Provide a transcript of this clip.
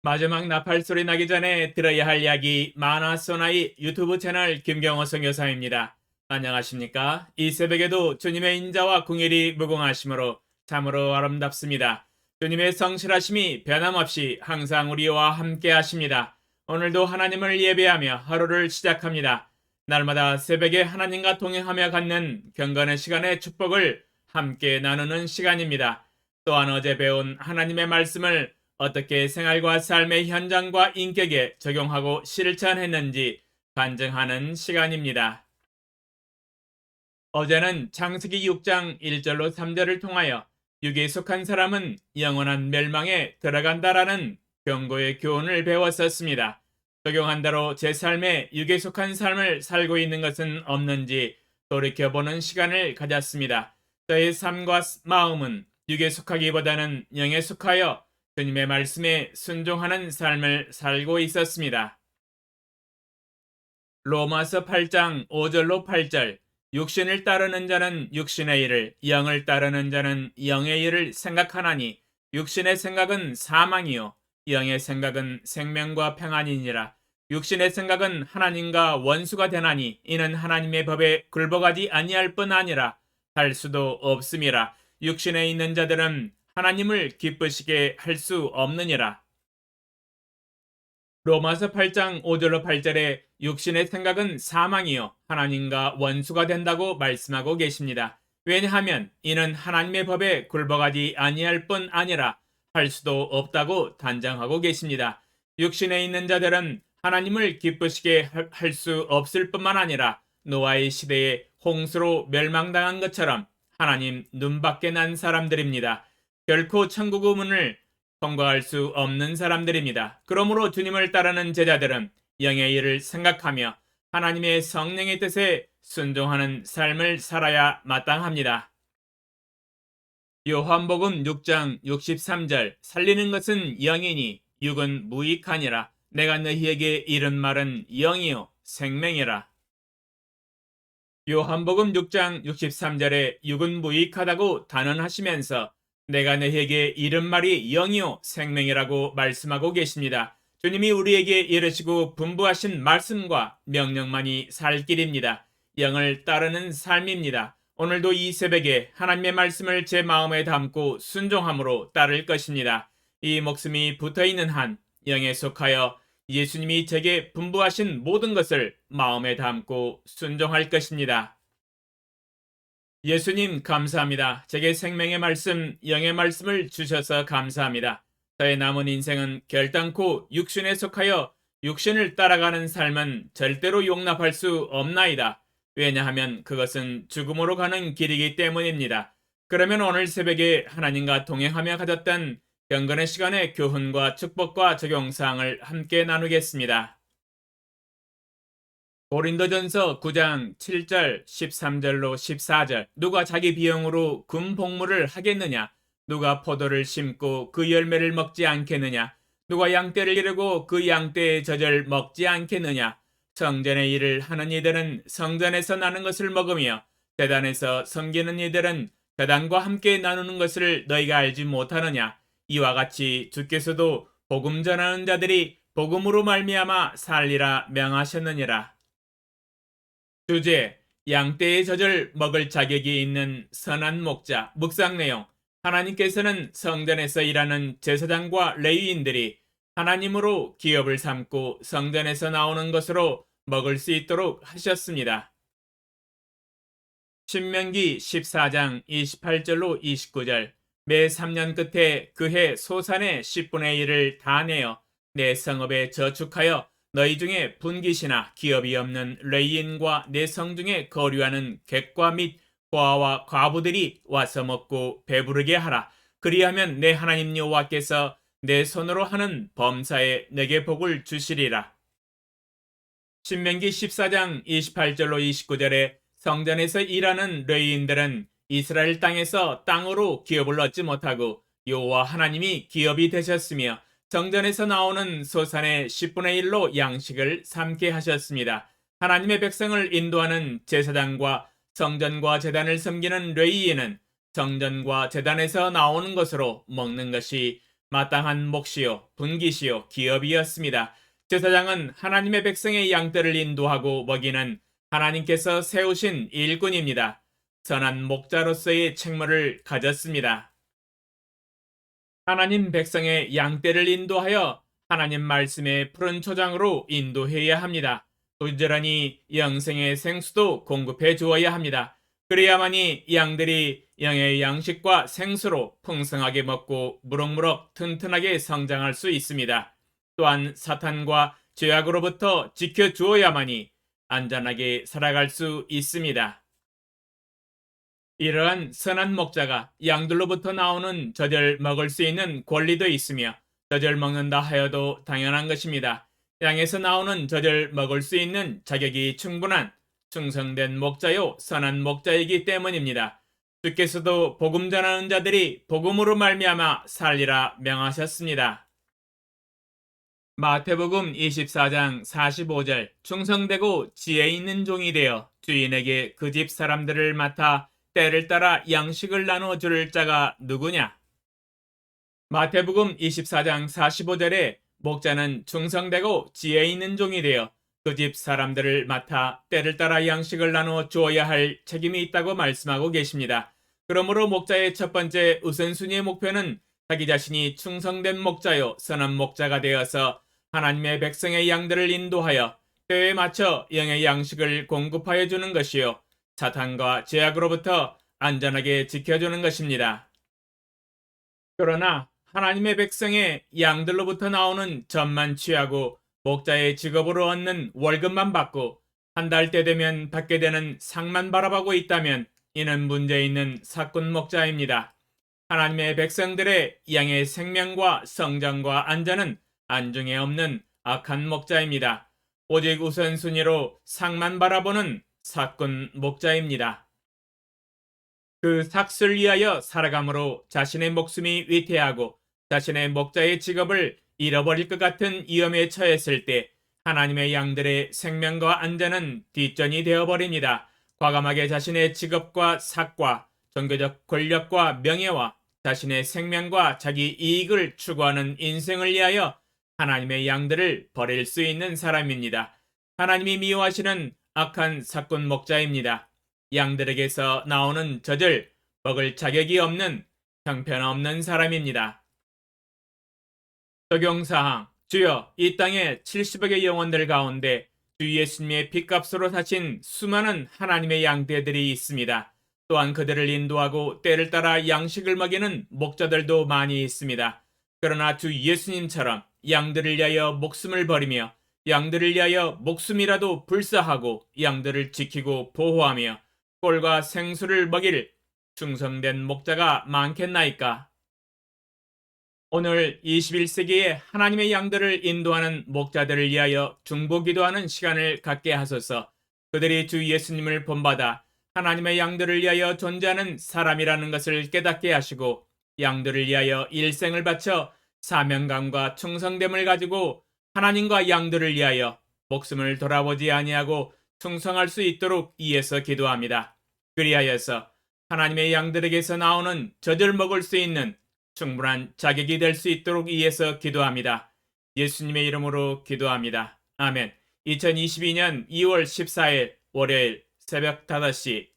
마지막 나팔 소리 나기 전에 들어야 할 이야기 만화소나이 유튜브 채널 김경호 선교사입니다. 안녕하십니까? 이 새벽에도 주님의 인자와 궁일이 무궁하심으로 참으로 아름답습니다. 주님의 성실하심이 변함없이 항상 우리와 함께 하십니다. 오늘도 하나님을 예배하며 하루를 시작합니다. 날마다 새벽에 하나님과 동행하며 갖는 경건의 시간의 축복을 함께 나누는 시간입니다. 또한 어제 배운 하나님의 말씀을 어떻게 생활과 삶의 현장과 인격에 적용하고 실천했는지 반증하는 시간입니다. 어제는 창세기 6장 1절로 3절을 통하여 육에 속한 사람은 영원한 멸망에 들어간다라는 경고의 교훈을 배웠었습니다. 적용한 대로 제 삶에 육에 속한 삶을 살고 있는 것은 없는지 돌이켜보는 시간을 가졌습니다. 저의 삶과 마음은 육에 속하기보다는 영에 속하여 주님의 말씀에 순종하는 삶을 살고 있었습니다. 로마서 8장 5절로 8절 육신을 따르는 자는 육신의 일을 영을 따르는 자는 영의 일을 생각하나니 육신의 생각은 사망이요 영의 생각은 생명과 평안이니라. 육신의 생각은 하나님과 원수가 되나니 이는 하나님의 법에 굴복하지 아니할 뿐 아니라 할 수도 없음이라. 육신에 있는 자들은 하나님을 기쁘시게 할 수 없느니라. 로마서 8장 5절로 8절에 육신의 생각은 사망이요 하나님과 원수가 된다고 말씀하고 계십니다. 왜냐하면 이는 하나님의 법에 굴복하지 아니할 뿐 아니라 할 수도 없다고 단정하고 계십니다. 육신에 있는 자들은 하나님을 기쁘시게 할 수 없을 뿐만 아니라 노아의 시대에 홍수로 멸망당한 것처럼 하나님 눈밖에 난 사람들입니다. 결코 천국의 문을 통과할 수 없는 사람들입니다. 그러므로 주님을 따르는 제자들은 영의 일을 생각하며 하나님의 성령의 뜻에 순종하는 삶을 살아야 마땅합니다. 요한복음 6장 63절 살리는 것은 영이니 육은 무익하니라. 내가 너희에게 이른 말은 영이요 생명이라. 요한복음 6장 63절에 육은 무익하다고 단언하시면서 내가 너희에게 이른 말이 영이요 생명이라고 말씀하고 계십니다. 주님이 우리에게 이르시고 분부하신 말씀과 명령만이 살 길입니다. 영을 따르는 삶입니다. 오늘도 이 새벽에 하나님의 말씀을 제 마음에 담고 순종함으로 따를 것입니다. 이 목숨이 붙어있는 한 영에 속하여 예수님이 제게 분부하신 모든 것을 마음에 담고 순종할 것입니다. 예수님 감사합니다. 제게 생명의 말씀, 영의 말씀을 주셔서 감사합니다. 저의 남은 인생은 결단코 육신에 속하여 육신을 따라가는 삶은 절대로 용납할 수 없나이다. 왜냐하면 그것은 죽음으로 가는 길이기 때문입니다. 그러면 오늘 새벽에 하나님과 동행하며 가졌던 경건의 시간의 교훈과 축복과 적용사항을 함께 나누겠습니다. 고린도전서 9장 7절 13절로 14절 누가 자기 비용으로 금복물을 하겠느냐? 누가 포도를 심고 그 열매를 먹지 않겠느냐? 누가 양떼를 기르고 그 양떼의 젖을 먹지 않겠느냐? 성전의 일을 하는 이들은 성전에서 나는 것을 먹으며 제단에서 섬기는 이들은 제단과 함께 나누는 것을 너희가 알지 못하느냐? 이와 같이 주께서도 복음 전하는 자들이 복음으로 말미암아 살리라 명하셨느니라. 주제, 양떼의 젖을 먹을 자격이 있는 선한 목자. 묵상 내용, 하나님께서는 성전에서 일하는 제사장과 레위인들이 하나님으로 기업을 삼고 성전에서 나오는 것으로 먹을 수 있도록 하셨습니다. 신명기 14장 28절로 29절 매 3년 끝에 그해 소산의 10분의 1을 다 내어 내 성읍에 저축하여 너희 중에 분깃이나 기업이 없는 레위인과 내 성 중에 거류하는 객과 및 고아와 과부들이 와서 먹고 배부르게 하라. 그리하면 내 하나님 여호와께서 내 손으로 하는 범사에 내게 복을 주시리라. 신명기 14장 28절로 29절에 성전에서 일하는 레위인들은 이스라엘 땅에서 땅으로 기업을 얻지 못하고 여호와 하나님이 기업이 되셨으며 성전에서 나오는 소산의 10분의 1로 양식을 삼게 하셨습니다. 하나님의 백성을 인도하는 제사장과 성전과 제단을 섬기는 레위인은 성전과 제단에서 나오는 것으로 먹는 것이 마땅한 몫이요, 분깃이요, 기업이었습니다. 제사장은 하나님의 백성의 양떼를 인도하고 먹이는 하나님께서 세우신 일꾼입니다. 선한 목자로서의 책무를 가졌습니다. 하나님 백성의 양떼를 인도하여 하나님 말씀의 푸른 초장으로 인도해야 합니다. 부지런히 영생의 생수도 공급해 주어야 합니다. 그래야만이 양들이 영의 양식과 생수로 풍성하게 먹고 무럭무럭 튼튼하게 성장할 수 있습니다. 또한 사탄과 죄악으로부터 지켜주어야만이 안전하게 살아갈 수 있습니다. 이러한 선한 목자가 양들로부터 나오는 젖을 먹을 수 있는 권리도 있으며 젖을 먹는다 하여도 당연한 것입니다. 양에서 나오는 젖을 먹을 수 있는 자격이 충분한 충성된 목자요 선한 목자이기 때문입니다. 주께서도 복음 전하는 자들이 복음으로 말미암아 살리라 명하셨습니다. 마태복음 24장 45절 충성되고 지혜 있는 종이 되어 주인에게 그 집 사람들을 맡아 때를 따라 양식을 나누어 줄 자가 누구냐? 마태복음 24장 45절에 목자는 충성되고 지혜 있는 종이 되어 그 집 사람들을 맡아 때를 따라 양식을 나누어 주어야 할 책임이 있다고 말씀하고 계십니다. 그러므로 목자의 첫 번째 우선순위의 목표는 자기 자신이 충성된 목자요 선한 목자가 되어서 하나님의 백성의 양들을 인도하여 때에 맞춰 영의 양식을 공급하여 주는 것이요 사탄과 죄악으로부터 안전하게 지켜주는 것입니다. 그러나 하나님의 백성의 양들로부터 나오는 젖만 취하고 목자의 직업으로 얻는 월급만 받고 한 달 때 되면 받게 되는 상만 바라보고 있다면 이는 문제 있는 사꾼 목자입니다. 하나님의 백성들의 양의 생명과 성장과 안전은 안중에 없는 악한 목자입니다. 오직 우선순위로 상만 바라보는 사꾼 목자입니다. 그 삭슬 위하여 살아감으로 자신의 목숨이 위태하고 자신의 목자의 직업을 잃어버릴 것 같은 위험에 처했을 때 하나님의 양들의 생명과 안전은 뒷전이 되어버립니다. 과감하게 자신의 직업과 삭과 종교적 권력과 명예와 자신의 생명과 자기 이익을 추구하는 인생을 위하여 하나님의 양들을 버릴 수 있는 사람입니다. 하나님이 미워하시는 악한 사꾼 목자입니다. 양들에게서 나오는 젖을 먹을 자격이 없는 형편없는 사람입니다. 적용사항 주여 이 땅에 70억의 영혼들 가운데 주 예수님의 핏값으로 사신 수많은 하나님의 양떼들이 있습니다. 또한 그들을 인도하고 때를 따라 양식을 먹이는 목자들도 많이 있습니다. 그러나 주 예수님처럼 양들을 위하여 목숨을 버리며 양들을 위하여 목숨이라도 불사하고 양들을 지키고 보호하며 꼴과 생수를 먹일 충성된 목자가 많겠나이까? 오늘 21세기에 하나님의 양들을 인도하는 목자들을 위하여 중보기도하는 시간을 갖게 하소서. 그들이 주 예수님을 본받아 하나님의 양들을 위하여 존재하는 사람이라는 것을 깨닫게 하시고 양들을 위하여 일생을 바쳐 사명감과 충성됨을 가지고 하나님과 양들을 위하여 목숨을 돌아보지 아니하고 충성할 수 있도록 위해서 기도합니다. 그리하여서 하나님의 양들에게서 나오는 젖을 먹을 수 있는 충분한 자격이 될 수 있도록 위해서 기도합니다. 예수님의 이름으로 기도합니다. 아멘. 2022년 2월 14일 월요일 새벽 5시